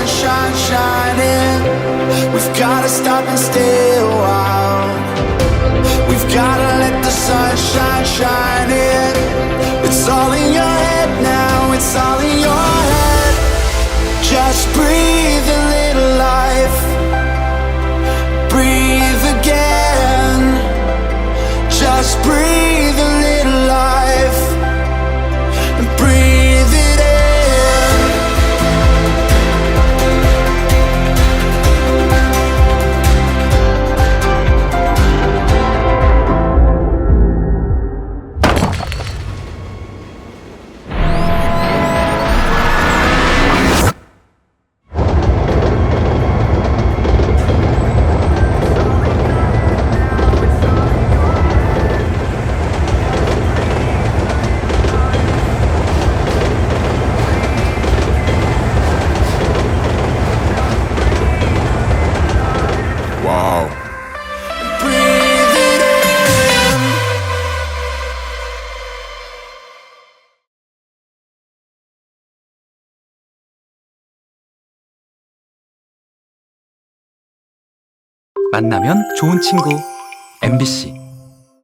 sunshine shining. We've gotta stop and stay a while. We've gotta let the sunshine shine in. It's all in your head now, it's all in your head. Just breathe a little life. Breathe again. Just breathe a little life. And breathe it in. 와우. Breathe it in. 만나면 좋은 친구 MBC